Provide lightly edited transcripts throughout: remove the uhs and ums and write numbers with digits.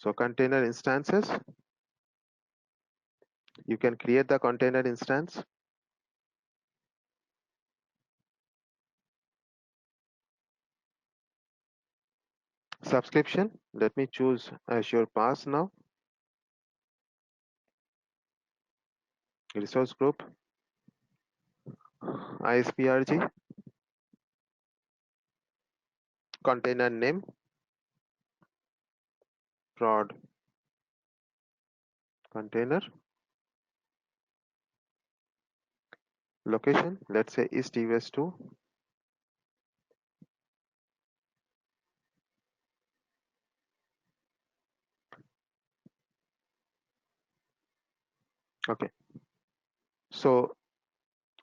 So container instances, you can create the container instance. Subscription, let me choose Azure Pass now. Resource group, ISPRG, container name, prod container, location, let's say East US 2. Okay, so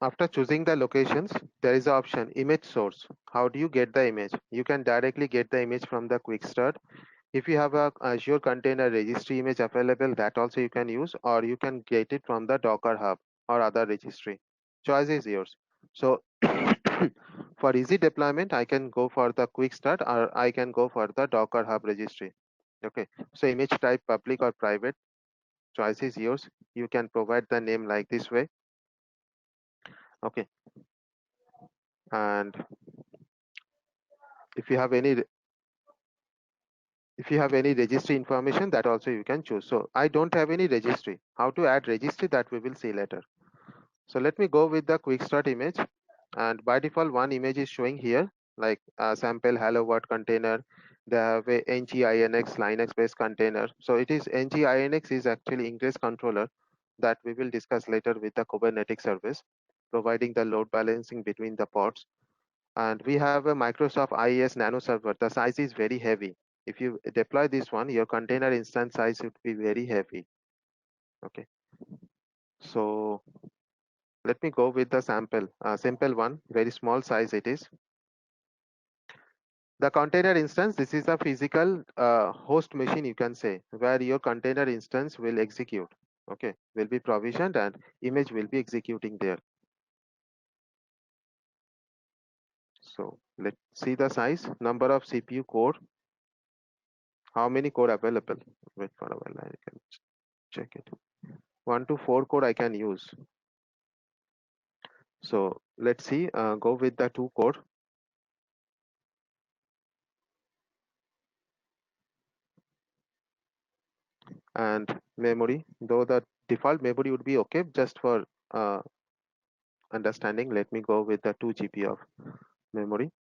after choosing the locations, there is the option image source. How do you get the image? You can directly get the image from the quick start. If you have a Azure Container Registry image available, that also you can use, or you can get it from the Docker Hub or other registry. Choice is yours. So for easy deployment, I can go for the quick start, or I can go for the Docker Hub registry. Okay, so image type public or private, choice is yours. You can provide the name like this way. Okay, and if you have any registry information, that also you can choose. So I don't have any registry. How to add registry, that we will see later. So let me go with the quick start image, and by default one image is showing here, like sample hello world container. They have a nginx Linux based container. So it is nginx is actually ingress controller that we will discuss later with the Kubernetes service, providing the load balancing between the pods. And we have a Microsoft IES Nano server. The size is very heavy. If you deploy this one, your container instance size would be very heavy. Okay, so let me go with the simple one, very small size it is. The container instance, this is a physical host machine, you can say, where your container instance will execute. Okay, will be provisioned and image will be executing there. So let's see the size, number of CPU core, how many core available. Wait for a while, I can check it. 1 to 4 core I can use. So let's see, go with the 2 core. And memory, though the default memory would be okay, just for uh, understanding, let me go with the 2 GB of memory.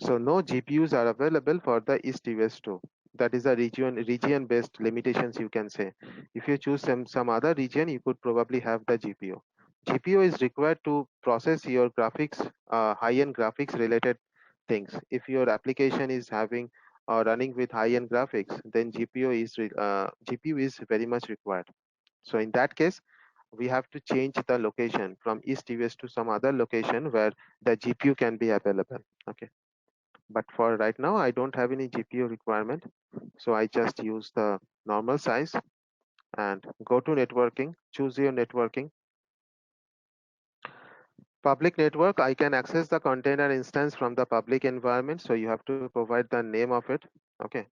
So no GPUs are available for the East US 2. That is a region based limitations, you can say. If you choose some other region, you could probably have the GPU. GPU is required to process your graphics, high-end graphics related things. If your application is having or running with high-end graphics, then GPU is very much required. So in that case, we have to change the location from East US to some other location where the GPU can be available. Okay, but for right now I don't have any GPU requirement, so I just use the normal size and go to networking, choose your networking. Public network, I can access the container instance from the public environment, so you have to provide the name of it. Okay,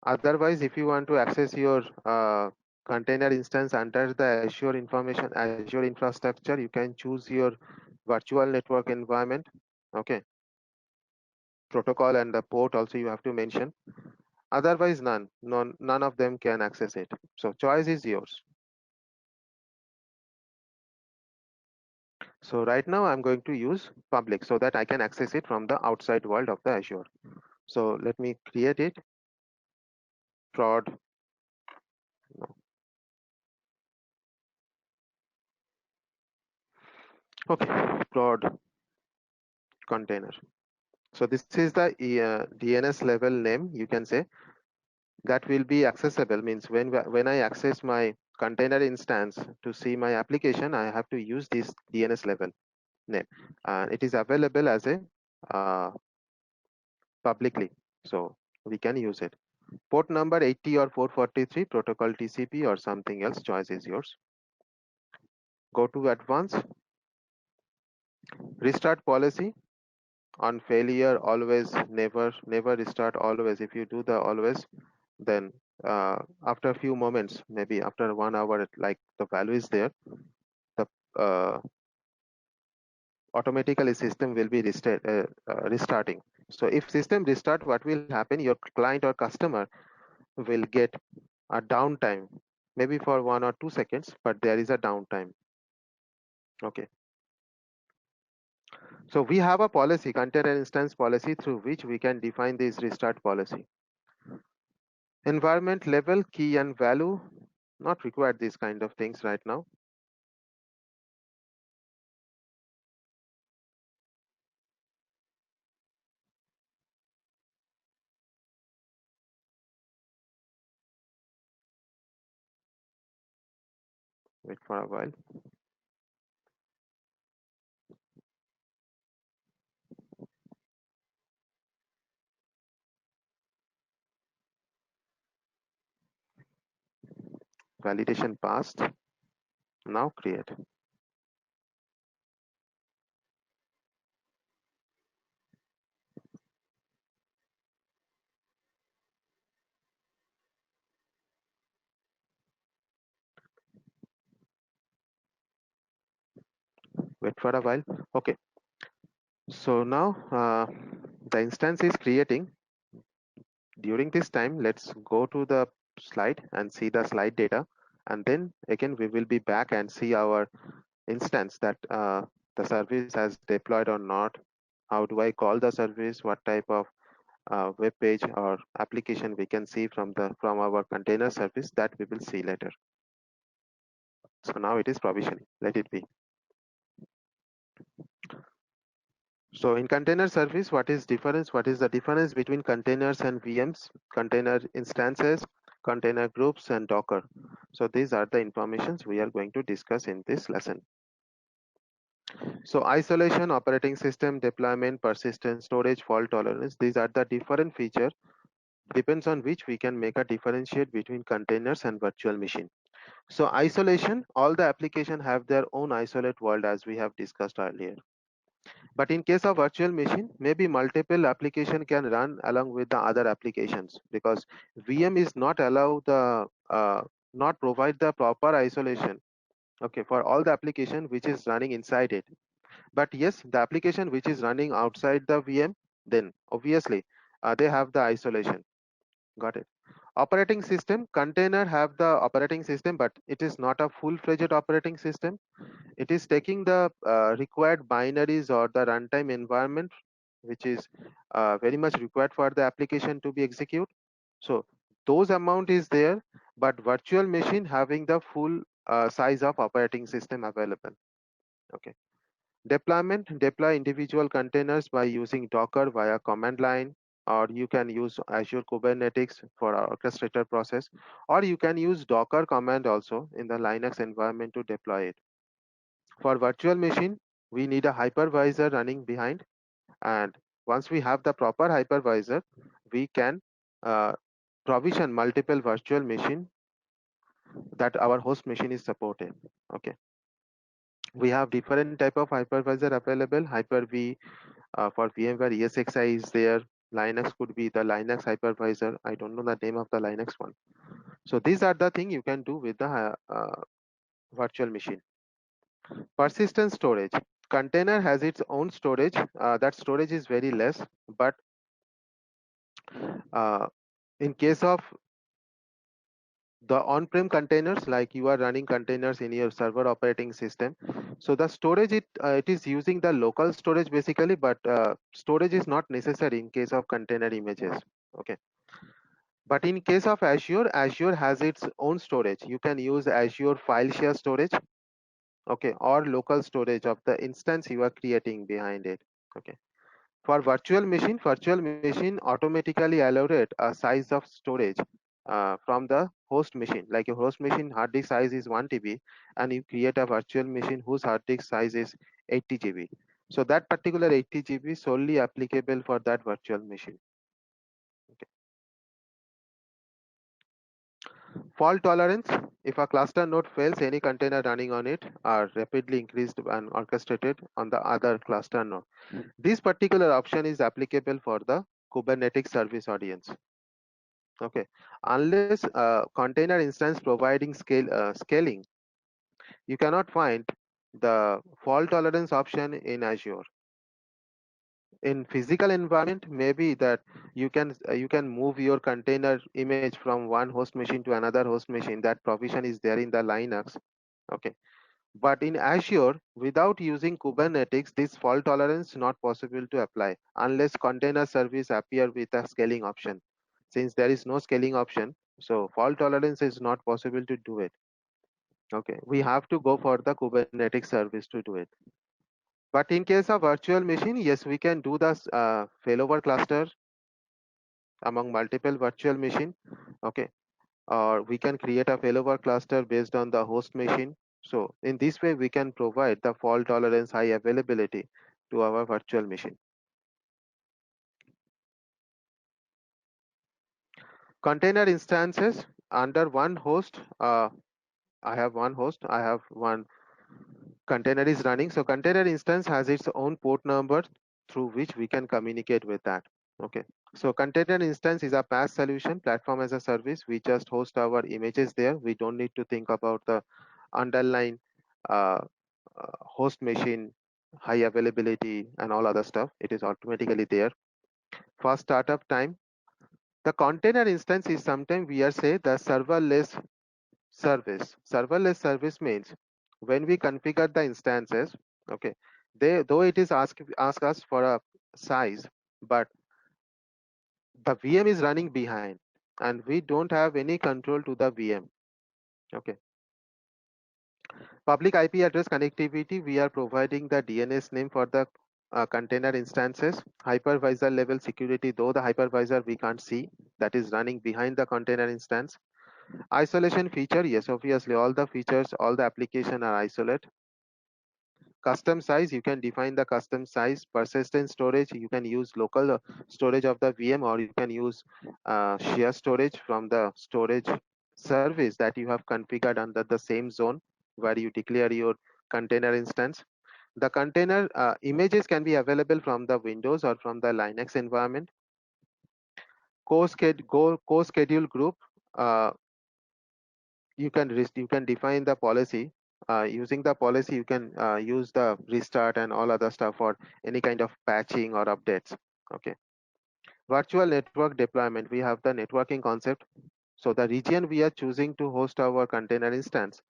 otherwise if you want to access your container instance under the Azure infrastructure, you can choose your virtual network environment. Okay, protocol and the port also you have to mention. Otherwise, none of them can access it. So choice is yours. So right now I'm going to use public so that I can access it from the outside world of the Azure. So let me create it. Prod. No. Okay. Prod container. So this is the DNS level name, you can say, that will be accessible. Means when I access my container instance to see my application, I have to use this DNS level name. It is available as a uh, publicly, so we can use it. Port number 80 or 443, protocol TCP or something else, choice is yours. Go to advanced, restart policy. On failure, always, never restart, always. If you do the always, then after a few moments, maybe after 1 hour, like the value is there, the automatically system will be restarting. So if system restart, what will happen? Your client or customer will get a downtime, maybe for 1 or 2 seconds, but there is a downtime. Okay. So we have a policy, container instance policy, through which we can define this restart policy. Environment level, key and value, not required these kind of things right now. Wait for a while. Validation passed. Now create. Wait for a while. Okay. So now the instance is creating. During this time, let's go to the slide and see the slide data. And then again, we will be back and see our instance that the service has deployed or not. How do I call the service? What type of web page or application we can see from our container service, that we will see later. So now it is provisioning. Let it be. So in container service, what is difference? What is the difference between containers and VMs, container instances, container groups, and Docker? So these are the informations we are going to discuss in this lesson. So isolation, operating system, deployment, persistence, storage, fault tolerance, these are the different features depends on which we can make a differentiate between containers and virtual machine. So isolation, all the application have their own isolate world as we have discussed earlier. But in case of virtual machine, maybe multiple application can run along with the other applications, because VM is not allow the not provide the proper isolation, okay, for all the application which is running inside it. But yes, the application which is running outside the VM, then obviously they have the isolation. Got it. Operating system, container have the operating system, but it is not a full-fledged operating system. It is taking the required binaries or the runtime environment, which is very much required for the application to be executed. So those amount is there, but virtual machine having the full size of operating system available. Okay. Deployment, deploy individual containers by using Docker via command line, or you can use Azure Kubernetes for our orchestrator process, or you can use Docker command also in the Linux environment to deploy it. For virtual machine, we need a hypervisor running behind, and once we have the proper hypervisor, we can uh, provision multiple virtual machine that our host machine is supported. Okay, we have different type of hypervisor available. Hyper-V for VMware ESXi is there. Linux could be the Linux hypervisor. I don't know the name of the Linux one. So these are the thing you can do with the virtual machine. Persistent storage. Container has its own storage. That storage is very less, but uh, in case of the on-prem containers, like you are running containers in your server operating system, so the storage it is using the local storage basically, but storage is not necessary in case of container images. Okay, but in case of Azure has its own storage. You can use Azure file share storage, okay, or local storage of the instance you are creating behind it. Okay. For virtual machine automatically allocate a size of storage from the host machine. Like your host machine hard disk size is 1 TB, and you create a virtual machine whose hard disk size is 80 GB. So that particular 80 GB is solely applicable for that virtual machine. Okay. Fault tolerance. If a cluster node fails, any container running on it are rapidly increased and orchestrated on the other cluster node. This particular option is applicable for the Kubernetes service audience. Okay, unless container instance providing scaling, you cannot find the fault tolerance option in Azure. In physical environment, maybe that you can move your container image from one host machine to another host machine. That provision is there in the Linux. Okay, but in Azure, without using Kubernetes, this fault tolerance not possible to apply unless container service appear with a scaling option. Since there is no scaling option, so fault tolerance is not possible to do it. Okay, we have to go for the Kubernetes service to do it. But in case of virtual machine, yes, we can do the failover cluster among multiple virtual machine. Okay, or we can create a failover cluster based on the host machine. So in this way, we can provide the fault tolerance, high availability to our virtual machine. Container instances under one host. I have one host. I have one container is running. So container instance has its own port number through which we can communicate with that. Okay. So container instance is a PaaS solution, platform as a service. We just host our images there. We don't need to think about the underlying uh, host machine, high availability, and all other stuff. It is automatically there. Fast startup time. The container instance is sometimes we are say the serverless service. Serverless service means when we configure the instances, okay, they though it is ask us for a size, but the VM is running behind, and we don't have any control to the VM. Okay. Public IP address connectivity, we are providing the DNS name for the container instances. Hypervisor level security, though the hypervisor we can't see, that is running behind the container instance. Isolation feature, yes, obviously all the features, all the application are isolated. Custom size, you can define the custom size. Persistent storage, you can use local storage of the VM, or you can use share storage from the storage service that you have configured under the same zone where you declare your container instance. The container images can be available from the Windows or from the Linux environment. Co-schedule group, uh, you can define the policy. Using the policy, you can use the restart and all other stuff for any kind of patching or updates. Okay. Virtual network deployment, we have the networking concept. So the region we are choosing to host our container instance,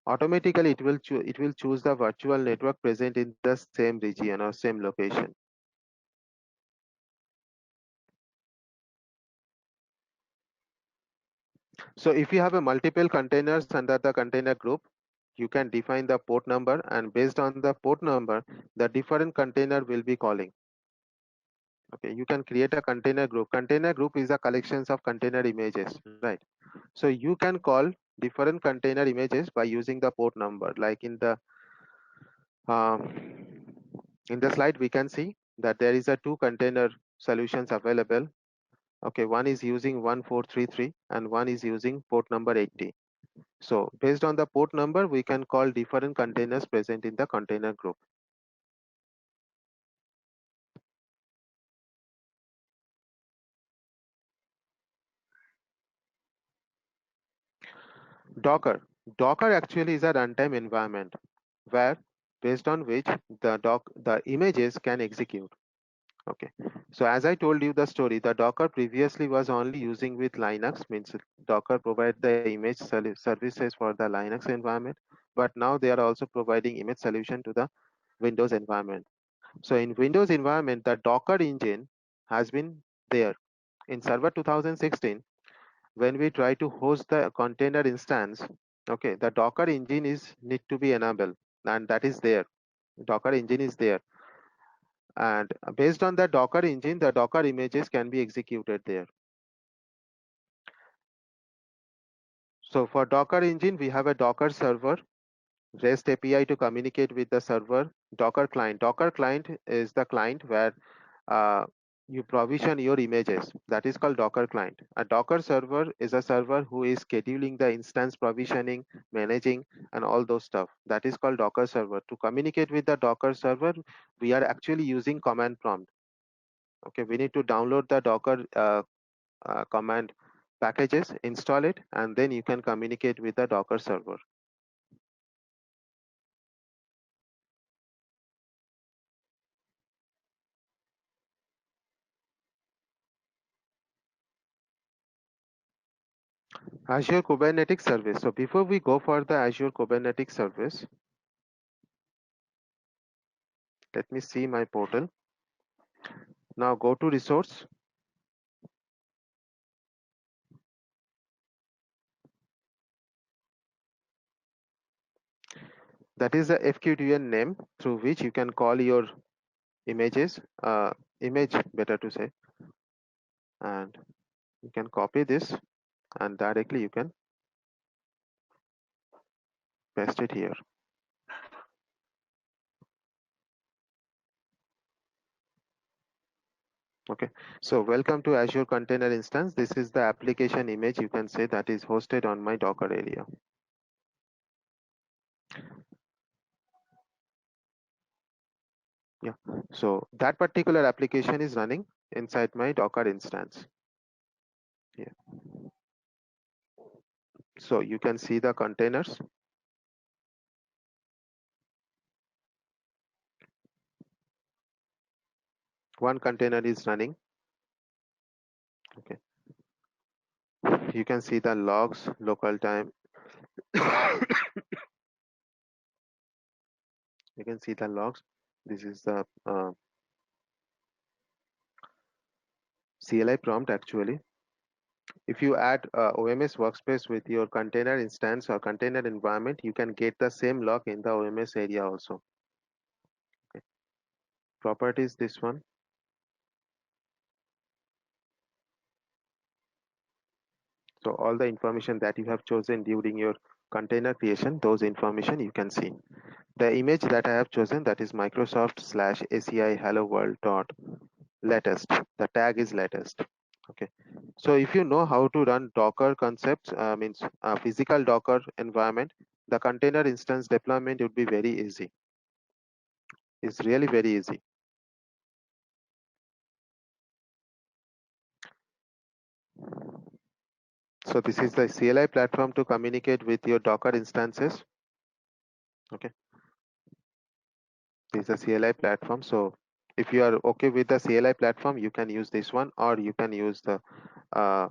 automatically it will choose the virtual network present in the same region or same location. So if you have a multiple containers under the container group, you can define the port number, and based on the port number, the different container will be calling. Okay, you can create a container group. Container group is a collections of container images, right? So you can call different container images by using the port number. Like in the slide, we can see that there is a two container solutions available. Okay, one is using 1433 and one is using port number 80. So based on the port number, we can call different containers present in the container group. Docker. Docker actually is a runtime environment where based on which the images can execute. Okay. So as I told you the story, the Docker previously was only using with Linux, means Docker provide the image services for the Linux environment, but now they are also providing image solution to the Windows environment. So in Windows environment, the Docker engine has been there. In Server 2016, when we try to host the container instance, okay, the Docker engine is need to be enabled, and that is there. Docker engine is there, and based on the Docker engine, the Docker images can be executed there. So for Docker engine, we have a Docker server, REST API to communicate with the server, Docker client. Docker client is the client where uh, you provision your images. That is called Docker client. A Docker server is a server who is scheduling the instance provisioning, managing, and all those stuff. That is called Docker server. To communicate with the Docker server, we are actually using command prompt. Okay, we need to download the Docker command packages, install it, and then you can communicate with the Docker server. Azure Kubernetes Service. So before we go for the Azure Kubernetes Service, let me see my portal. Now go to resource. That is the FQDN name through which you can call your images, image better to say, and you can copy this and directly you can paste it here. Okay, so welcome to Azure Container Instance. This is the application image, you can say, that is hosted on my Docker area. Yeah, so that particular application is running inside my Docker instance. Yeah. So you can see the containers. One container is running. Okay. You can see the logs, local time. You can see the logs. This is the CLI prompt actually. If you add OMS workspace with your container instance or container environment, you can get the same log in the OMS area also. Okay. Properties, this one. So all the information that you have chosen during your container creation, those information you can see. The image that I have chosen, that is Microsoft/ACI hello world dot latest. The tag is latest. Okay. So if you know how to run Docker concepts, means physical Docker environment, the container instance deployment would be very easy. It's really very easy. So this is the CLI platform to communicate with your Docker instances. Okay. This is the CLI platform. So if you are okay with the CLI platform, you can use this one, or you can use the uh,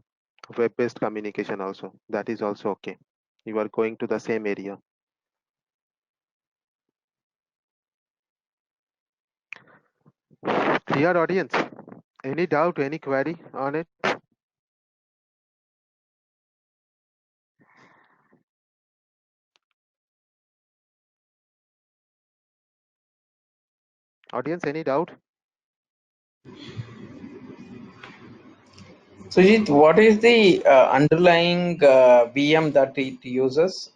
web-based communication also. That is also okay. You are going to the same area. Clear audience. Any doubt, any query on it? Audience, any doubt? Sujit, what is the underlying VM that it uses?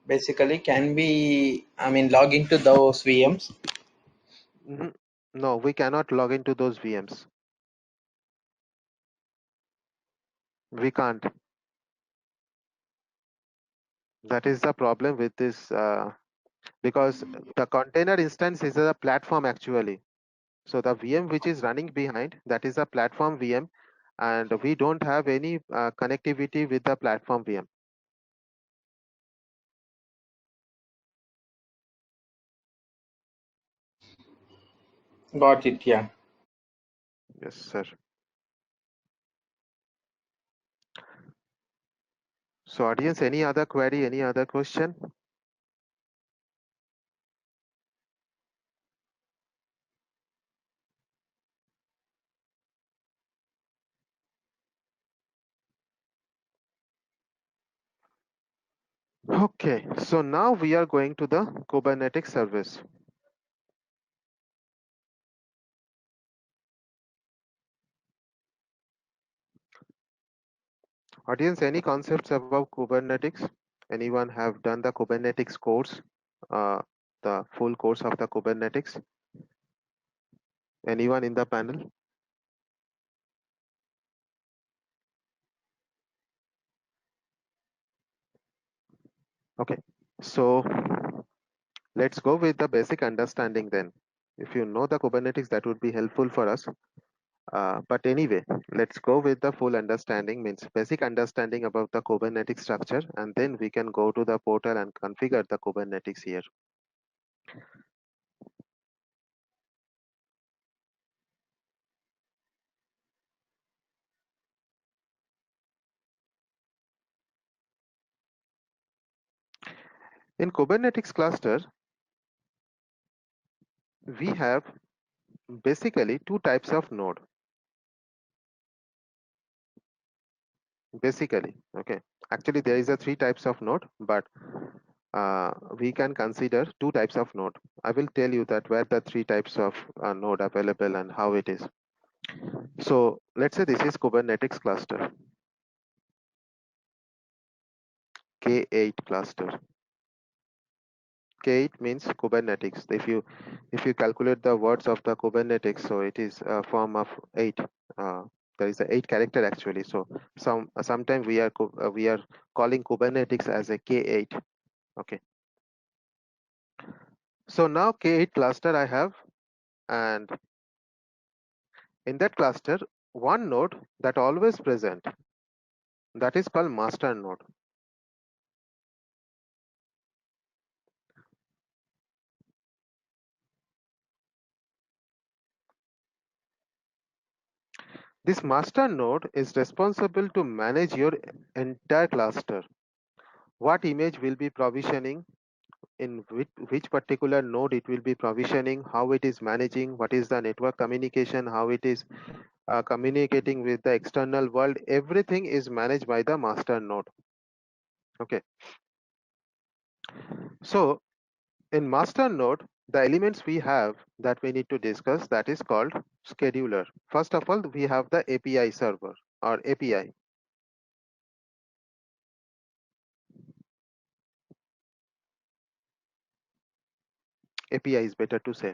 Basically, can we, log into those VMs? Mhm. No, we cannot log into those VMs. We can't. That is the problem with this, because the container instance is a platform actually. So the VM which is running behind, that is a platform VM, and we don't have any connectivity with the platform VM. Got it, yeah. Yes, sir. So audience, any other query, any other question? Okay, so now we are going to the Kubernetes service. Audience, any concepts about Kubernetes? Anyone have done the Kubernetes course, the full course of the Kubernetes? Anyone in the panel? Okay, so let's go with the basic understanding then. If you know the Kubernetes, that would be helpful for us. But anyway, let's go with the full understanding, means basic understanding about the Kubernetes structure, and then we can go to the portal and configure the Kubernetes here. In Kubernetes cluster, we have basically two types of node. Basically, okay. Actually, there is a three types of node, but we can consider two types of node. I will tell you that where the three types of node available and how it is. So let's say this is Kubernetes cluster, K8 cluster. K8 means Kubernetes. If you calculate the words of the Kubernetes, so it is a form of 8. Uh, there is a 8 character actually. So sometimes we are calling Kubernetes as a K8. Okay. So now K8 cluster I have, and in that cluster, one node that always present, that is called master node. This master node is responsible to manage your entire cluster. What image will be provisioning, in which particular node it will be provisioning, how it is managing, what is the network communication, how it is communicating with the external world, everything is managed by the master node. Okay. So in master node, the elements we have that we need to discuss, that is called scheduler. First of all, we have the API server or API. API is better to say.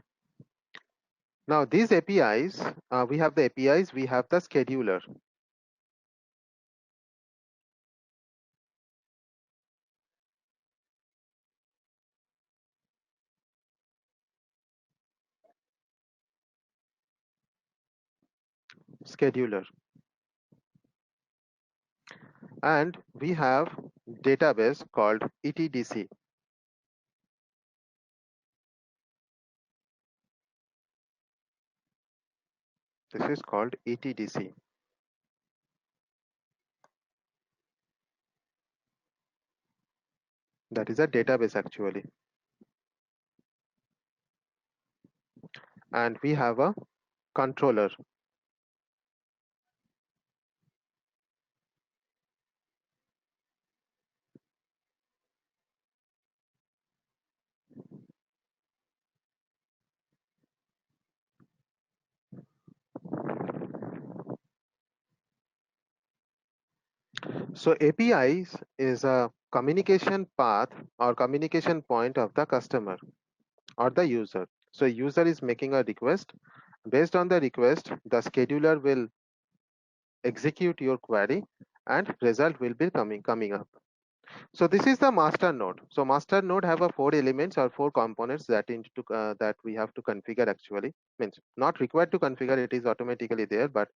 Now these APIs, we have the APIs, we have the scheduler. Scheduler. And we have database called ETDC. This is called ETDC. That is a database actually. And we have a controller. So APIs is a communication path or communication point of the customer or the user. So user is making a request. Based on the request, the scheduler will execute your query and result will be coming up. So this is the master node. So master node have a four elements or four components that that we have to configure actually. Means not required to configure, it is automatically there, but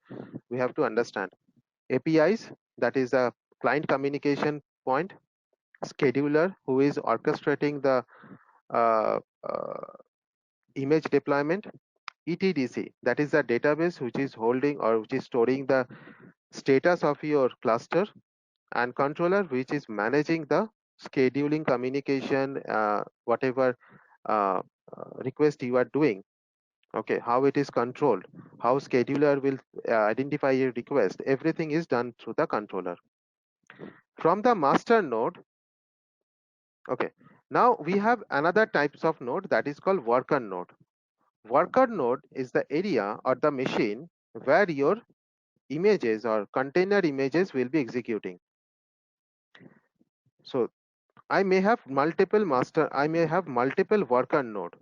we have to understand. APIs, that is a client communication point. Scheduler, who is orchestrating the uh, uh, image deployment. ETDC, that is a database which is holding or which is storing the status of your cluster, and controller, which is managing the scheduling communication, whatever uh, request you are doing. Okay, how it is controlled, how scheduler will identify your request, everything is done through the controller. From the master node, okay, now we have another types of node that is called worker node. Worker node is the area or the machine where your images or container images will be executing. So I may have multiple worker node.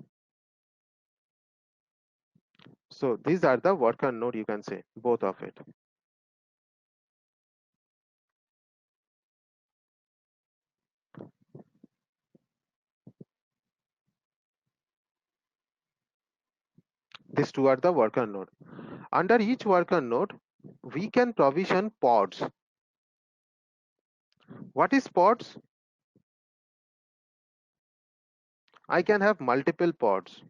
So these are the worker node, you can say, both of it. These two are the worker node. Under each worker node, we can provision pods. What is pods? I can have multiple pods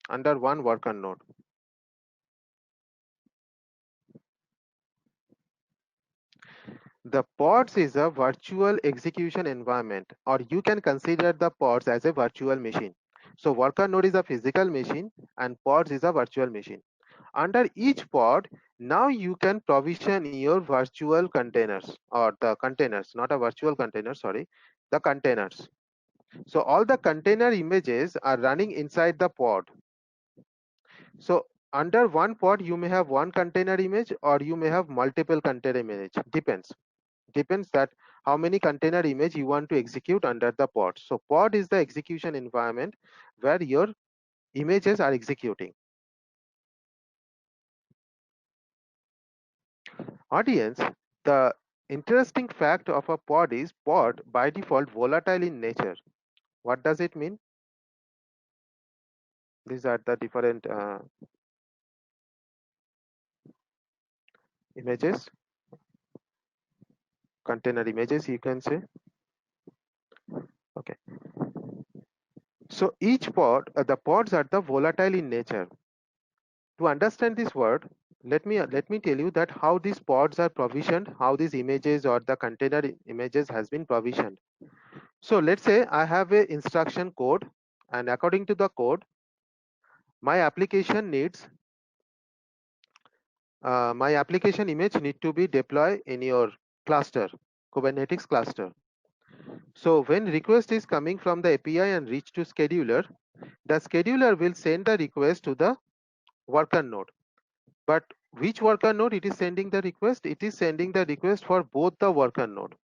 under one worker node. The pods is a virtual execution environment, or you can consider the pods as a virtual machine. So worker node is a physical machine and pods is a virtual machine. Under each pod, now you can provision your virtual containers, or the containers, not a virtual container, sorry, the containers. So all the container images are running inside the pod. So under one pod, you may have one container image or you may have multiple container image. Depends that how many container image you want to execute under the pod. So pod is the execution environment where your images are executing. Audience, the interesting fact of a pod is pod by default volatile in nature. What does it mean? These are the different images, container images you can say. Okay. So each pod, the pods are the volatile in nature. To understand this word, let me tell you that how these pods are provisioned, how these images or the container images has been provisioned. So let's say I have a instruction code, and according to the code, my application needs my application image need to be deployed in your cluster, Kubernetes cluster. So when request is coming from the API and reach to scheduler, the scheduler will send the request to the worker node. But which worker node it is sending the request? It is sending the request for both the worker node.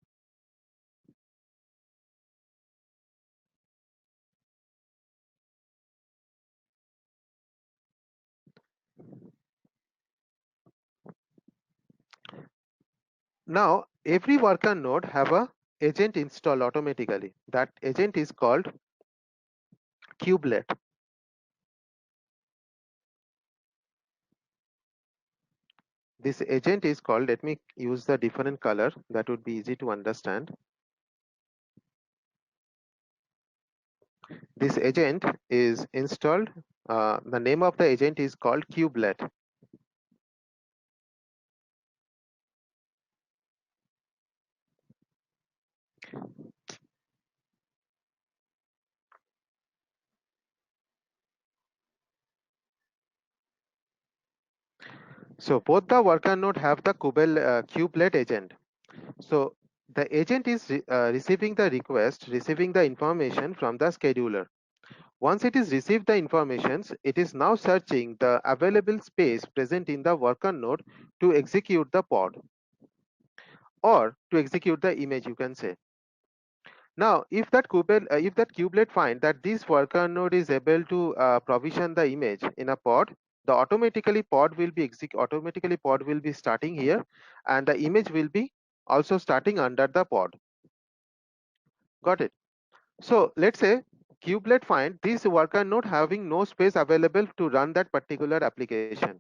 Now every worker node have a agent installed automatically. That agent is called kubelet. This agent is called, let me use the different color that would be easy to understand. This agent is installed. The name of the agent is called kubelet. So both the worker node have the kubelet agent. So the agent is receiving the request, receiving the information from the scheduler. Once it is received the informations, it is now searching the available space present in the worker node to execute the pod or to execute the image, you can say. Now, if that kubelet find that this worker node is able to provision the image in a pod, the automatically pod will be starting here, and the image will be also starting under the pod. Got it? So let's say kubelet find this worker node having no space available to run that particular application.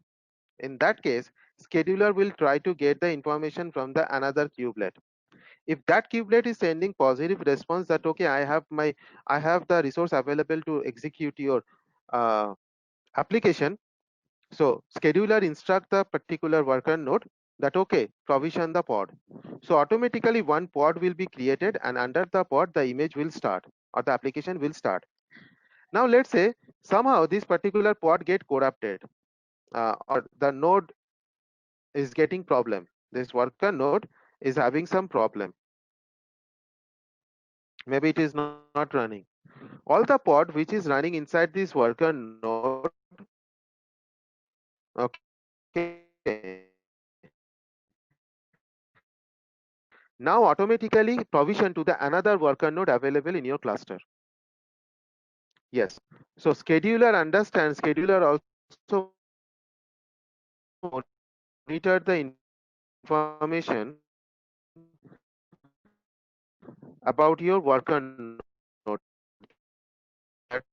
In that case, scheduler will try to get the information from the another kubelet. If that kubelet is sending positive response that okay, I have the resource available to execute your uh, application, so scheduler instruct the particular worker node that okay, provision the pod. So automatically one pod will be created, and under the pod the image will start or the application will start. Now let's say somehow this particular pod get corrupted, or the node is getting problem. This worker node is having some problem. Maybe it is not running. All the pod which is running inside this worker node, okay, now automatically provision to the another worker node available in your cluster. Yes. So scheduler understands, scheduler also monitor the information about your worker node. That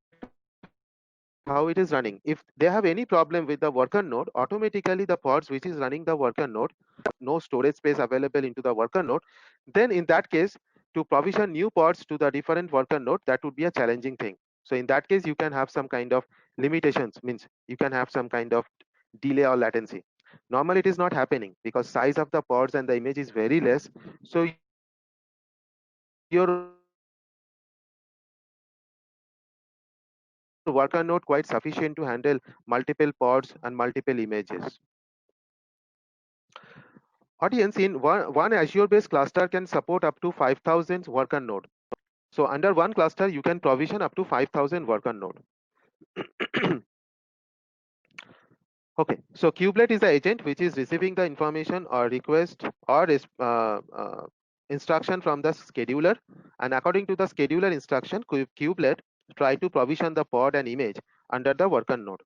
how it is running. If they have any problem with the worker node, automatically the pods which is running the worker node, no storage space available into the worker node, then in that case, to provision new pods to the different worker node, that would be a challenging thing. So in that case, you can have some kind of limitations, means you can have some kind of delay or latency. Normally it is not happening because size of the pods and the image is very less. So your worker node quite sufficient to handle multiple pods and multiple images. Audience, in one Azure based cluster can support up to 5,000 worker node. So under one cluster, you can provision up to 5,000 worker node. Okay, so kubelet is the agent which is receiving the information or request or instruction from the scheduler, and according to the scheduler instruction, kubelet try to provision the pod and image under the worker node.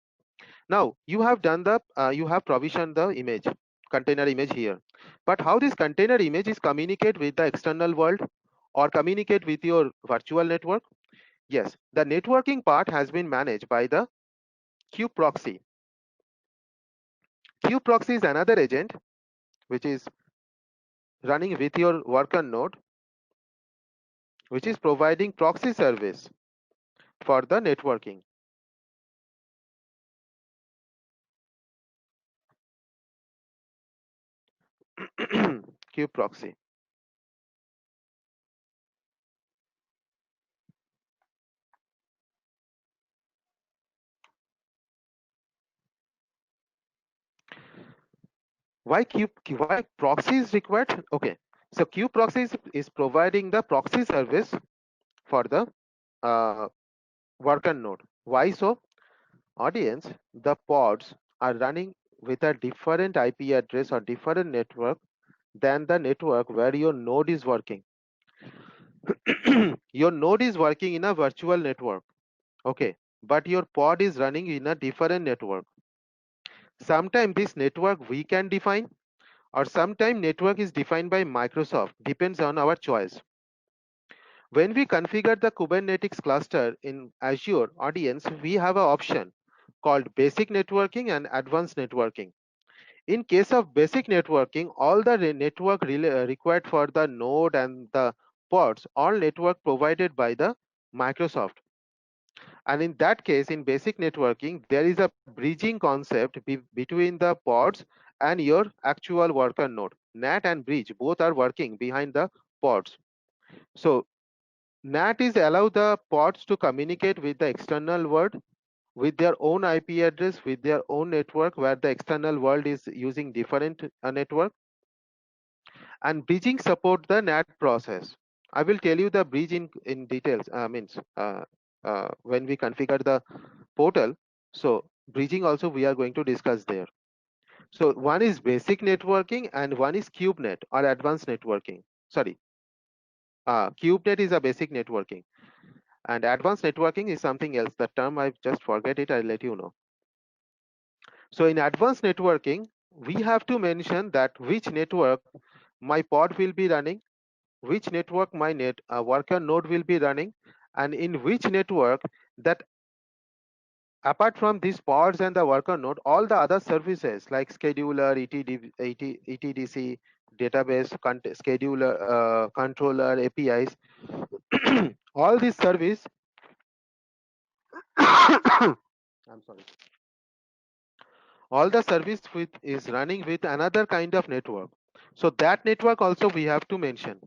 Now you have done the you have provisioned the image, container image here, but how this container image is communicate with the external world or communicate with your virtual network? Yes, the networking part has been managed by the kubeproxy. Kubeproxy is another agent which is running with your worker node, which is providing proxy service for the networking. Kubeproxy. Why proxy is required? Okay, so kubeproxy is providing the proxy service for the uh, worker node. Why so? Audience, the pods are running with a different IP address or different network than the network where your node is working. Your node is working in a virtual network, okay, but your pod is running in a different network. Sometimes this network we can define, or sometimes network is defined by Microsoft, depends on our choice. When we configure the Kubernetes cluster in Azure, audience, we have an option called basic networking and advanced networking. In case of basic networking, all the network required for the node and the pods, all network provided by the Microsoft. And in that case, in basic networking, there is a bridging concept between the pods and your actual worker node. NAT and bridge both are working behind the pods. So NAT is allow the pods to communicate with the external world with their own IP address, with their own network, where the external world is using different network. And bridging support the NAT process. I will tell you the bridge in details. When we configure the portal, so bridging also we are going to discuss there. So one is basic networking and one is KubeNet or advanced networking. Sorry, KubeNet is a basic networking and advanced networking is something else. The term I just forget it. I'll let you know. So in advanced networking, we have to mention that which network my pod will be running, which network my worker node will be running, and in which network that apart from these pods and the worker node, all the other services like scheduler, ETDC, database, scheduler, controller, APIs, all these service, I'm sorry, all the service with is running with another kind of network. So that network also we have to mention.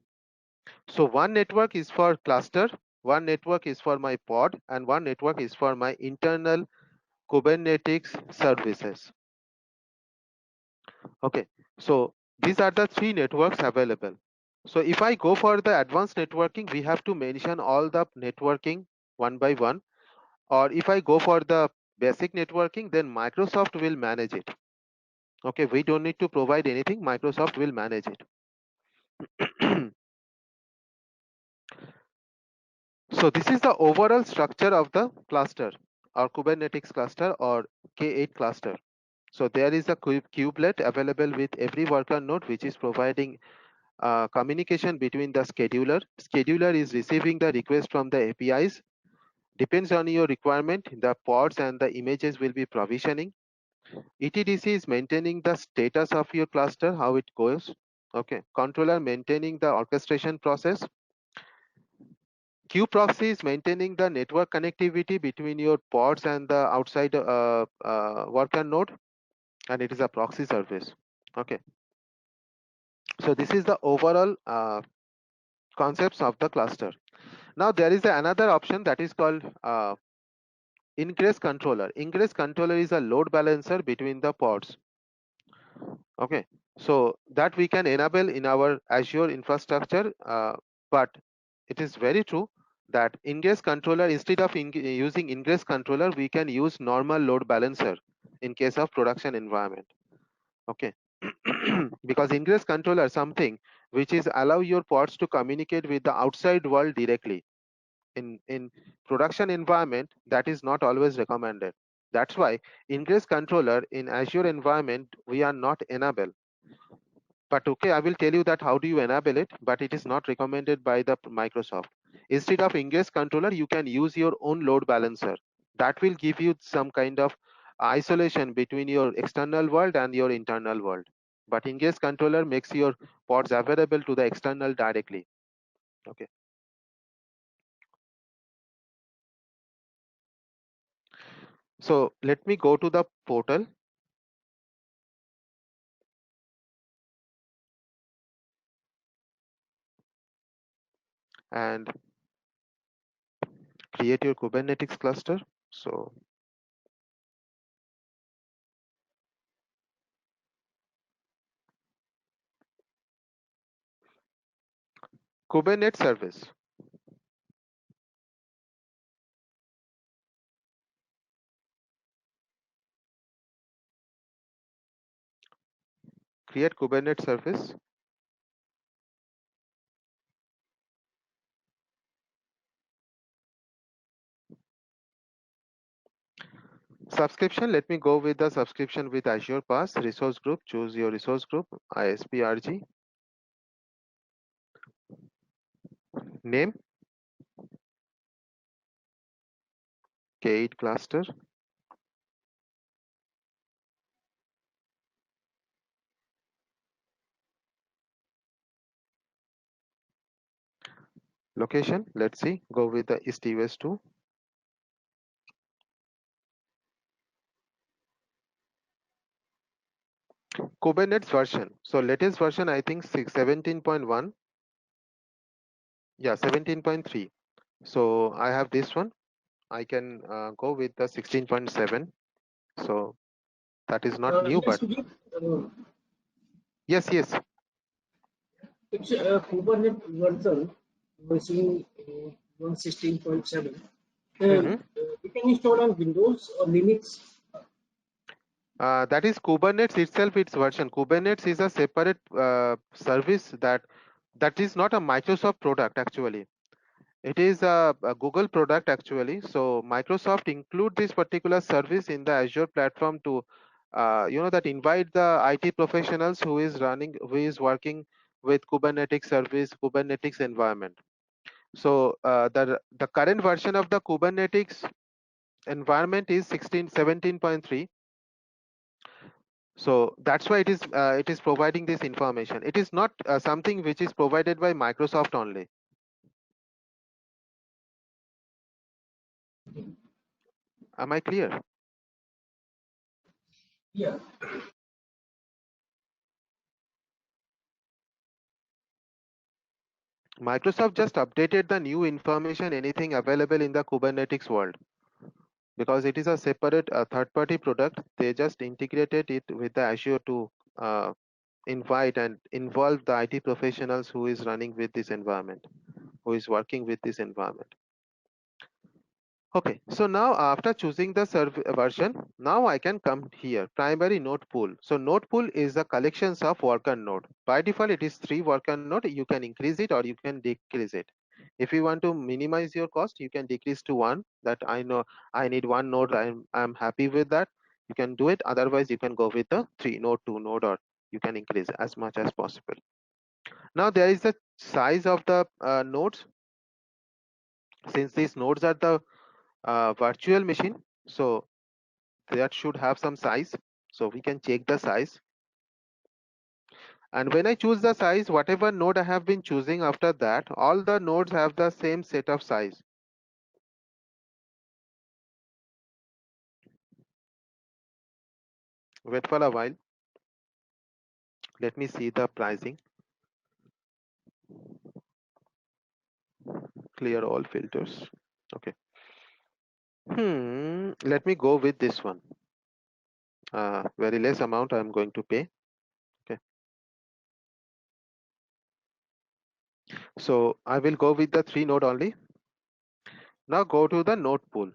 So one network is for cluster, one network is for my pod, and one network is for my internal Kubernetes services. Okay, so these are the three networks available. So if I go for the advanced networking, we have to mention all the networking one by one. Or if I go for the basic networking, then Microsoft will manage it. Okay, we don't need to provide anything. Microsoft will manage it. So this is the overall structure of the cluster or Kubernetes cluster or K8 cluster. So there is a kubelet available with every worker node, which is providing communication between the scheduler. Scheduler is receiving the request from the APIs. Depends on your requirement, the pods and the images will be provisioning. ETDC is maintaining the status of your cluster, how it goes. Okay. Controller maintaining the orchestration process. Proxy is maintaining the network connectivity between your pods and the outside worker node, and it is a proxy service. Okay. So this is the overall concepts of the cluster. Now there is another option that is called ingress controller. Ingress controller is a load balancer between the pods. Okay, so that we can enable in our Azure infrastructure, but it is very true that ingress controller, instead of using ingress controller, we can use normal load balancer in case of production environment. Okay, because ingress controller something which is allow your pods to communicate with the outside world directly. In production environment, that is not always recommended. That's why ingress controller in Azure environment we are not enable. But okay, I will tell you that how do you enable it, but it is not recommended by the Microsoft. Instead of ingress controller, you can use your own load balancer. That will give you some kind of isolation between your external world and your internal world. But ingress controller makes your pods available to the external directly. Okay. So let me go to the portal and create your Kubernetes cluster. So Kubernetes service. Create Kubernetes service. Subscription, let me go with the subscription with Azure Pass. Resource group, choose your resource group, ISPRG. Name, K8 cluster. Location, let's see, go with the East US 2. Kubernetes version. So latest version, I think 17.1. Yeah, 17.3. So I have this one. I can go with the 16.7. So that is not new, Yes, but Sujit, yes, yes. it's a Kubernetes version version 116.7. Mm-hmm. We can install on Windows or Linux. That is Kubernetes itself, its version. Kubernetes is a separate service that is not a Microsoft product actually. It is a Google product actually. So Microsoft include this particular service in the Azure platform to, that invite the IT professionals who is working with Kubernetes service, Kubernetes environment. So the current version of the Kubernetes environment is 17.3. So that's why it is providing this information. It is not something which is provided by Microsoft only. Am I clear? Yeah. Microsoft just updated the new information, anything available in the Kubernetes world, because it is a separate third-party product. They just integrated it with the Azure to invite and involve the IT professionals who is running with this environment, who is working with this environment. Okay, so now after choosing the version, now I can come here, primary node pool. So node pool is a collections of worker node. By default, it is 3 worker node. You can increase it or you can decrease it. If you want to minimize your cost, you can decrease to 1. That I know I need 1 node. I'm happy with that. You can do it. Otherwise, you can go with the 3 node, 2 node, or you can increase as much as possible. Now there is the size of the nodes. Since these nodes are the virtual machine, so that should have some size, so we can check the size. And when I choose the size, whatever node I have been choosing after that, all the nodes have the same set of size. Wait for a while. Let me see the pricing. Clear all filters. Okay. Let me go with this one. Very less amount I'm going to pay. Okay. So I will go with the 3 node only. Now go to the node pool.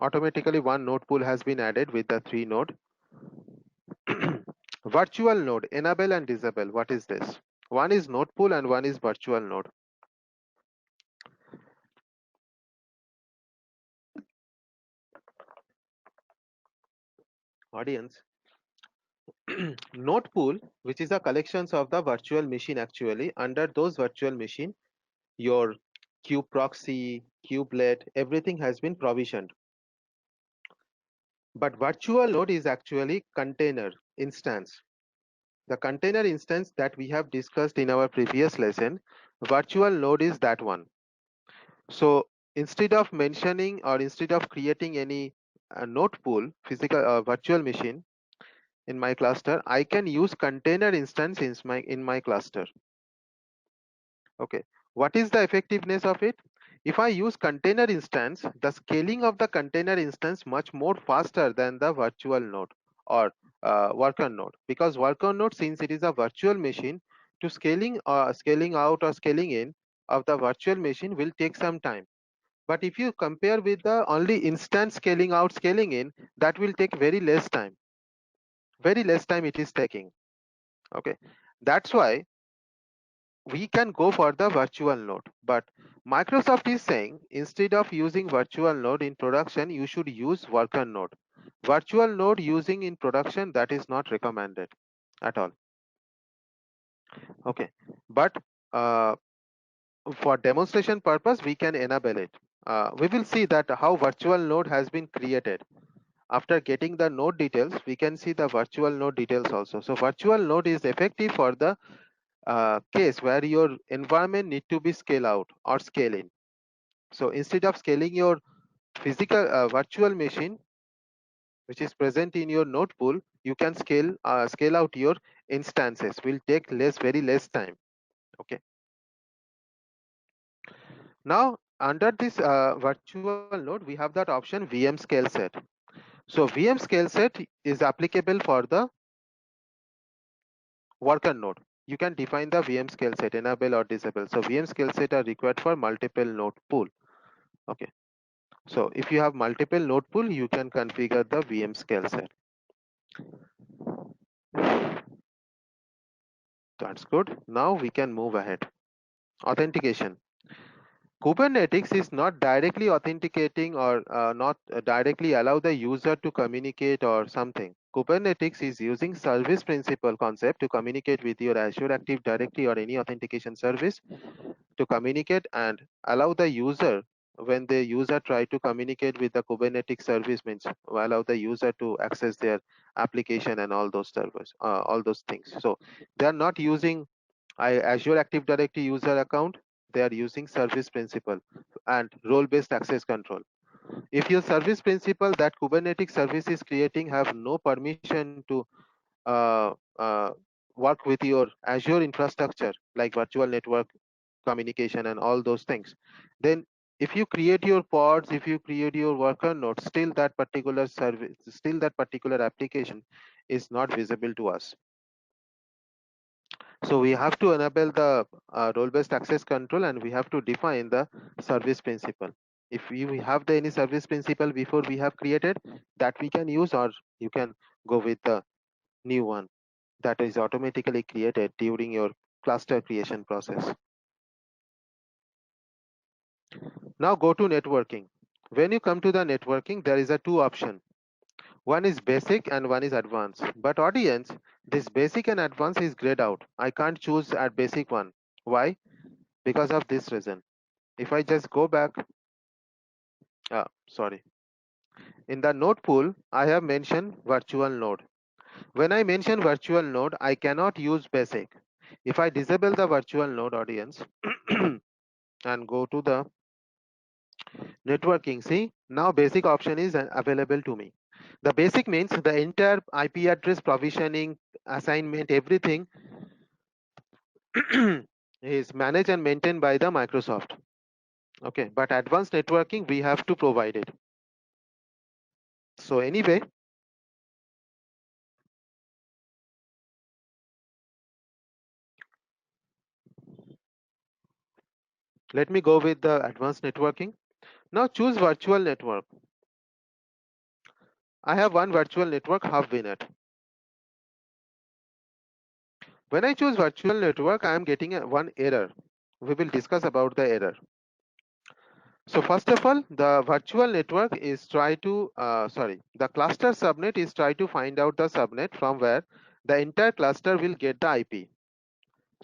Automatically one node pool has been added with the 3 node. Virtual node, enable and disable. What is this? One is node pool and one is virtual node. Audience, node pool, which is a collections of the virtual machine, actually under those virtual machine, your kube proxy, kubelet, everything has been provisioned. But virtual node is actually container instance. The container instance that we have discussed in our previous lesson, virtual node is that one. So instead of mentioning or instead of creating any node pool, physical virtual machine in my cluster, I can use container instance in my cluster. Okay, what is the effectiveness of it? If I use container instance, the scaling of the container instance much more faster than the virtual node or worker node, because worker node, since it is a virtual machine, to scaling out or scaling in of the virtual machine will take some time. But if you compare with the only instant scaling out, scaling in, that will take very less time. Very less time it is taking. Okay, that's why we can go for the virtual node. But Microsoft is saying instead of using virtual node in production, you should use worker node. Virtual node using in production, that is not recommended at all. Okay, but for demonstration purpose, we can enable it. We will see that how virtual node has been created. After getting the node details, we can see the virtual node details also. So virtual node is effective for the case where your environment need to be scale out or scale in. So instead of scaling your physical virtual machine, which is present in your node pool, you can scale out your instances. Will take very less time. Okay. Now under this virtual node, we have that option VM scale set. So VM scale set is applicable for the worker node. You can define the VM scale set, enable or disable. So VM scale set are required for multiple node pool. Okay. So if you have multiple node pool, you can configure the VM scale set. That's good. Now we can move ahead. Authentication. Kubernetes is not directly authenticating or not directly allow the user to communicate or something. Kubernetes is using service principal concept to communicate with your Azure Active Directory or any authentication service to communicate and allow the user, when the user try to communicate with the Kubernetes service, means allow the user to access their application and all those servers, all those things. So they are not using Azure Active Directory user account, they are using service principal and role-based access control. If your service principal that Kubernetes service is creating have no permission to uh, uh, work with your Azure infrastructure like virtual network communication and all those things, then if you create your pods, if you create your worker node, still that particular service, still that particular application is not visible to us. So we have to enable the role-based access control and we have to define the service principal. If we have any service principal before we have created, that we can use, or you can go with the new one that is automatically created during your cluster creation process. Now go to networking. When you come to the networking, there is a two option. One is basic and one is advanced. But audience, this basic and advanced is grayed out. I can't choose at basic one. Why? Because of this reason. if I just go back, sorry, in the node pool, I have mentioned virtual node. When I mention virtual node, I cannot use basic. If I disable the virtual node audience and go to the networking, see, now basic option is available to me. The basic means the entire IP address provisioning, assignment, everything is managed and maintained by the Microsoft. Okay, but advanced networking, we have to provide it. So anyway, let me go with the advanced networking. Now choose virtual network. I have one virtual network, half VNet. When I choose virtual network, I am getting one error. We will discuss about the error. So first of all, the virtual network is the cluster subnet is try to find out the subnet from where the entire cluster will get the IP.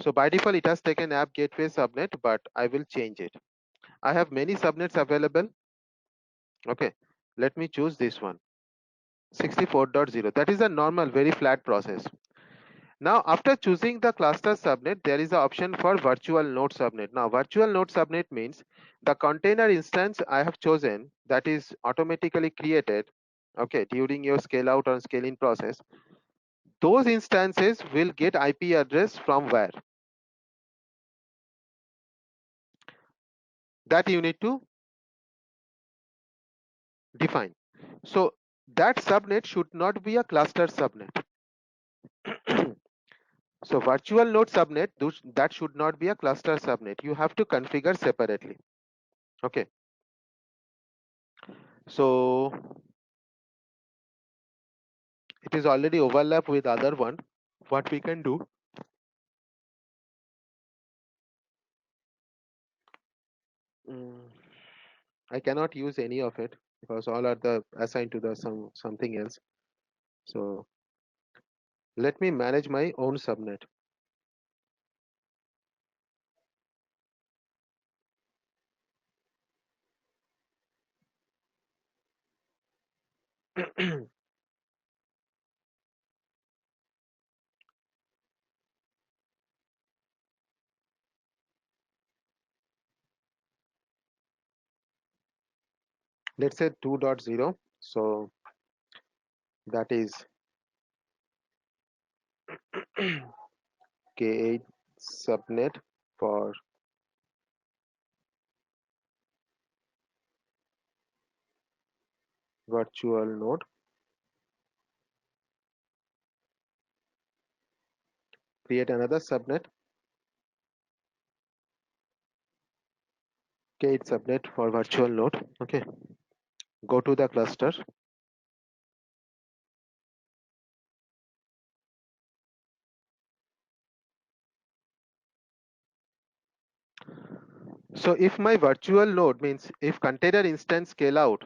So by default, it has taken app gateway subnet, but I will change it. I have many subnets available. Okay, let me choose this one, 64.0. That is a normal, very flat process. Now, after choosing the cluster subnet, there is an option for virtual node subnet. Now, virtual node subnet means the container instance I have chosen that is automatically created, okay, during your scale out or scale in process. Those instances will get IP address from where? That you need to define. So that subnet should not be a cluster subnet. So virtual node subnet, that should not be a cluster subnet. You have to configure separately. Okay. So it is already overlap with other one. What we can do? Mm, I cannot use any of it because all are the assigned to the something else. So let me manage my own subnet. Let's say 2.0. So that is K8 subnet for virtual node. Create another subnet, K8 subnet for virtual node. Okay, go to the cluster. So if my virtual node means if container instance scale out,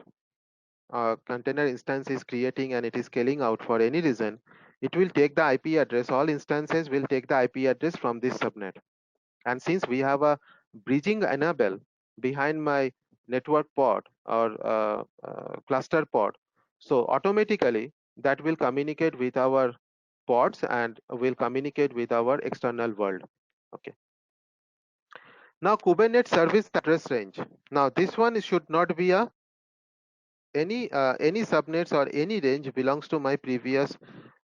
container instance is creating and it is scaling out for any reason, it will take the IP address. All instances will take the IP address from this subnet. And since we have a bridging enable behind my network pod or cluster pod, so automatically that will communicate with our pods and will communicate with our external world. Okay. Now Kubernetes service address range. Now this one should not be a any subnets or any range belongs to my previous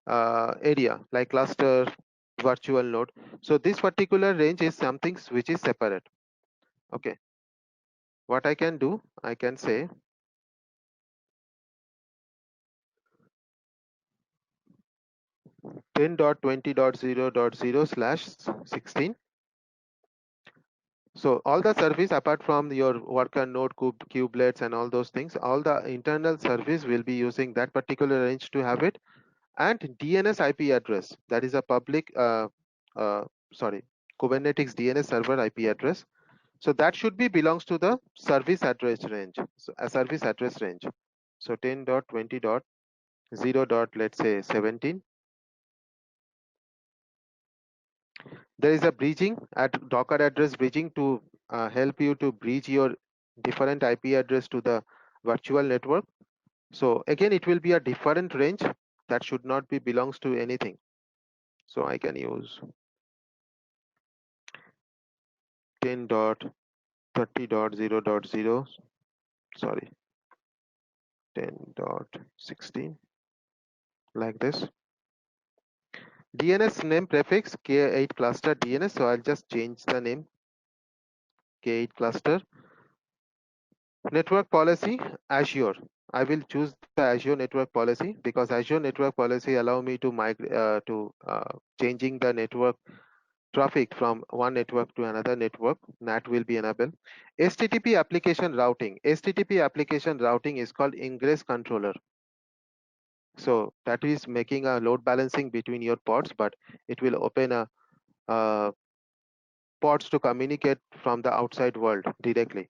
area like cluster virtual node. So this particular range is something which is separate. Okay, what I can do, I can say ten dot 20.0.0/16. So all the service apart from your worker node, kubelets and all those things, all the internal service will be using that particular range to have it. And DNS IP address, that is a public uh, sorry, Kubernetes DNS server IP address. So that should be belongs to the service address range. So a service address range. So 10.20.0. Let's say 17. There is a bridging at Docker address bridging to help you to bridge your different IP address to the virtual network. So again, it will be a different range that should not be belongs to anything. So I can use 10.30.0.0, sorry, 10.16, like this. DNS name prefix K8 cluster DNS. So I'll just change the name K8 cluster. Network policy Azure. I will choose the Azure network policy because Azure network policy allow me to migrate changing the network traffic from one network to another network. NAT will be enabled. HTTP application routing. HTTP application routing is called ingress controller. So that is making a load balancing between your pods, but it will open a pods to communicate from the outside world directly.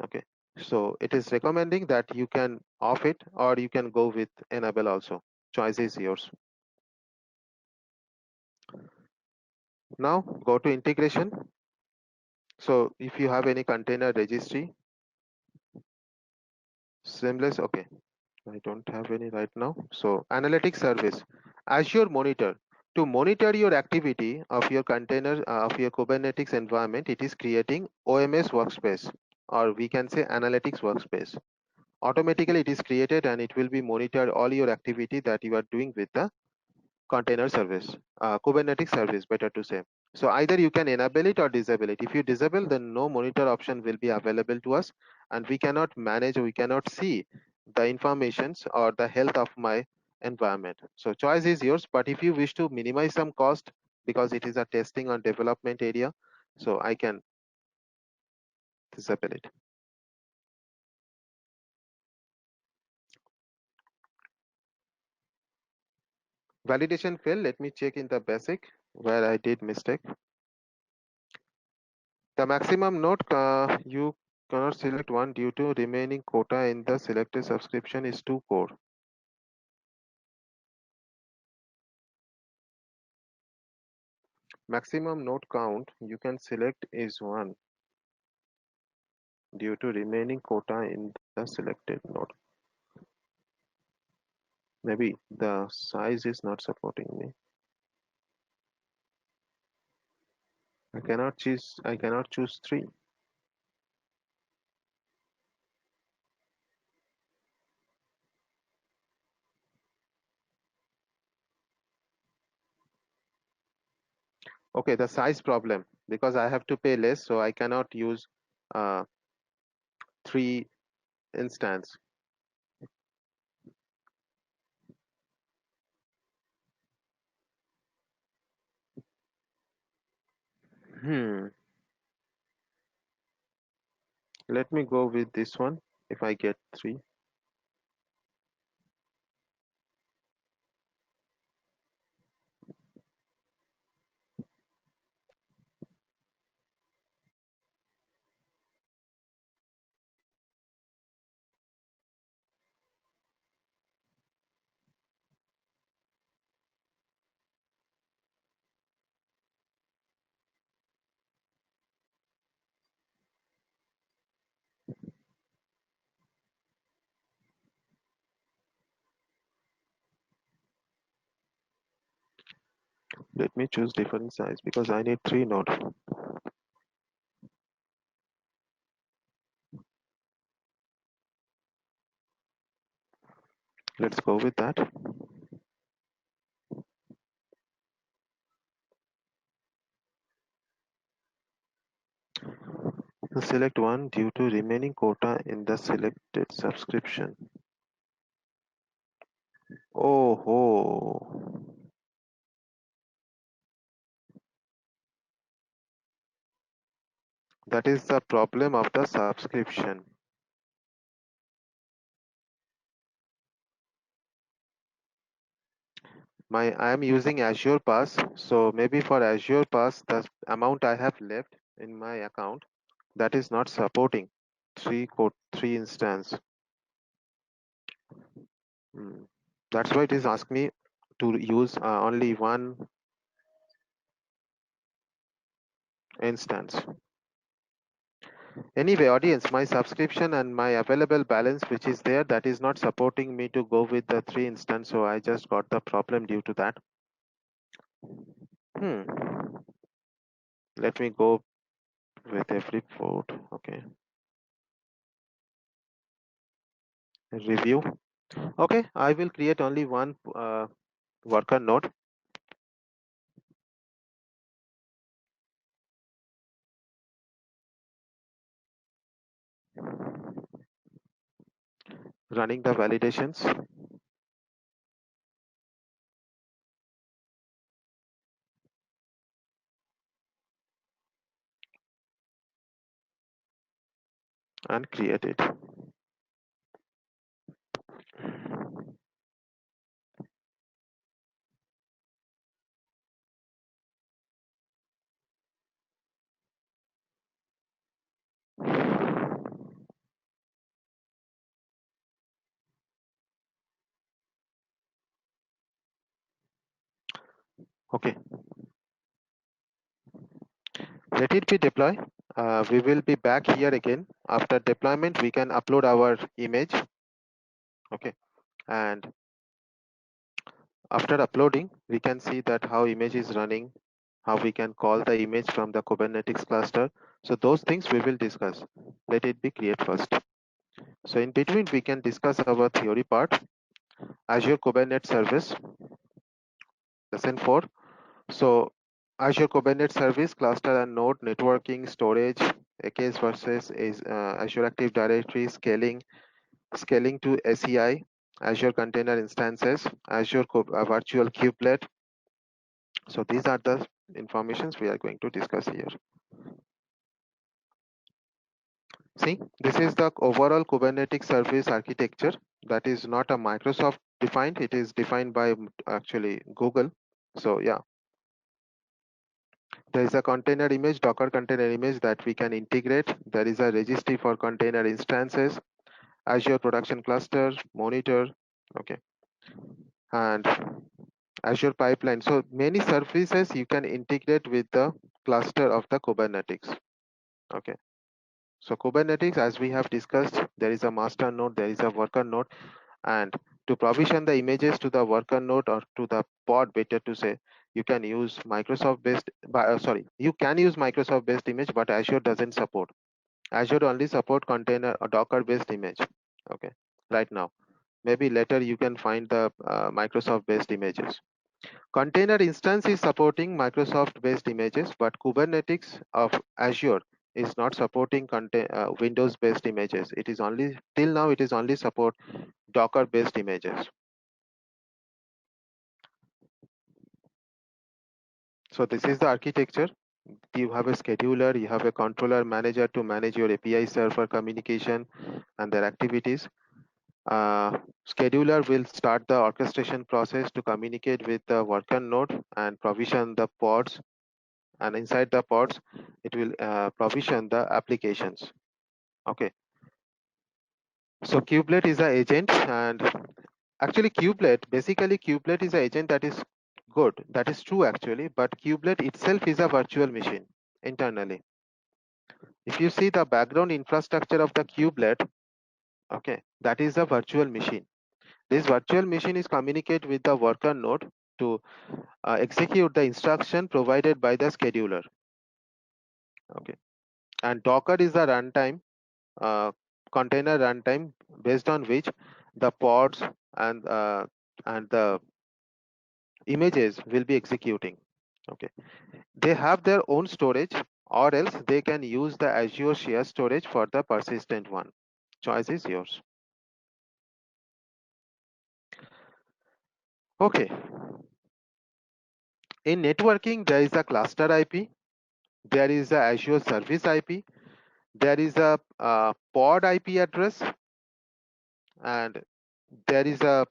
Okay. So it is recommending that you can off it or you can go with enable also. Choice is yours. Now go to integration. So if you have any container registry, seamless, okay. I don't have any right now. So analytics service, Azure Monitor. To monitor your activity of your container of your Kubernetes environment, it is creating OMS workspace, or we can say analytics workspace. Automatically it is created and it will be monitor all your activity that you are doing with the container service, Kubernetes service, better to say. So either you can enable it or disable it. If you disable, then no monitor option will be available to us, and we cannot manage, we cannot see the informations or the health of my environment. So choice is yours, but if you wish to minimize some cost because it is a testing or development area, so I can disable it. Validation fail. Let me check in the basic where I did mistake. The maximum node you cannot select one due to remaining quota in the selected subscription is 2 core. Maximum node count you can select is 1 due to remaining quota in the selected node. Maybe the size is not supporting me. I cannot choose 3. Okay, the size problem, because I have to pay less, so I cannot use 3 instance. Let me go with this one if I get 3. Let me choose different size because I need 3 nodes. Let's go with that. Select one due to remaining quota in the selected subscription. Oh ho. That is the problem of the subscription. I am using Azure Pass, so maybe for Azure Pass the amount I have left in my account, that is not supporting 3 instance. That's why it is asking me to use only 1 instance. Anyway, audience, my subscription and my available balance, which is there, that is not supporting me to go with the 3 instance. So I just got the problem due to that. Let me go with every port. Okay. Review. Okay, I will create only one worker node. Running the validations. And create it. Okay, let it be deploy. We will be back here again. After deployment, we can upload our image. Okay, and after uploading, we can see that how image is running, how we can call the image from the Kubernetes cluster. So those things we will discuss. Let it be create first. So in between, we can discuss our theory part. Azure Kubernetes Service, lesson 4. So Azure Kubernetes Service, cluster and node, networking, storage, AKS versus Azure Active Directory, scaling to SEI, Azure Container Instances, Azure Virtual Kubelet. So these are the informations we are going to discuss here. See, this is the overall Kubernetes service architecture. That is not a Microsoft defined. It is defined by actually Google. So yeah, there is a container image, Docker container image that we can integrate. There is a registry for container instances, Azure production cluster, monitor, okay, and Azure pipeline. So many services you can integrate with the cluster of the Kubernetes. Okay. So Kubernetes, as we have discussed, there is a master node, there is a worker node, and to provision the images to the worker node or to the pod, better to say, you can use Microsoft based, you can use Microsoft based image, but Azure doesn't support. Azure only support container or Docker based image. Okay, right now. Maybe later you can find the Microsoft based images. Container instance is supporting Microsoft based images, but Kubernetes of Azure is not supporting Windows based images. It is only till now it is only support Docker based images. So this is the architecture. You have a scheduler, you have a controller manager to manage your API server communication and their activities. Scheduler will start the orchestration process to communicate with the worker node and provision the pods, and inside the pods it will provision the applications. Okay, so kubelet is an agent, and actually kubelet is an agent that is good, that is true actually, but kubelet itself is a virtual machine internally. If you see the background infrastructure of the kubelet, okay, that is a virtual machine. This virtual machine is communicate with the worker node to execute the instruction provided by the scheduler. Okay, and Docker is the runtime, uh, container runtime, based on which the pods and uh, and the images will be executing. Okay, they have their own storage, or else they can use the Azure Shared Storage for the persistent one. Choice is yours. Okay, in networking there is a cluster IP, there is a Azure Service IP, there is a pod IP address, and there is a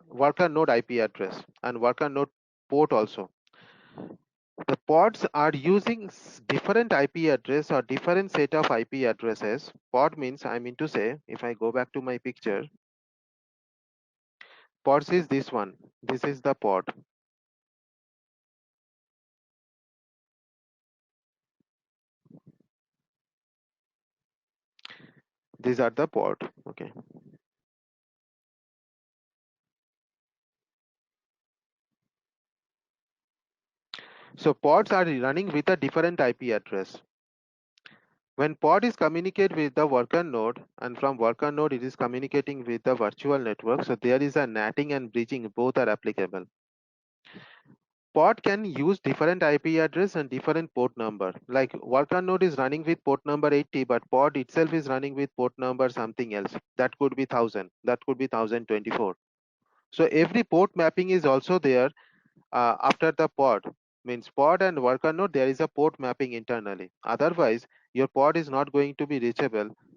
worker node IP address and worker node port also. The pods are using different IP address or different set of IP addresses. Pod means, I mean to say, if I go back to my picture, pods is this one. This is the pod. These are the pod. Okay. So pods are running with a different IP address. When pod is communicate with the worker node, and from worker node it is communicating with the virtual network, so there is a NATing and bridging, both are applicable. Pod can use different IP address and different port number. Like worker node is running with port number 80, but pod itself is running with port number something else. That could be 1000, that could be 1024. So every port mapping is also there after the pod. Means pod and worker node, there is a port mapping internally. Otherwise, your pod is not going to be reachable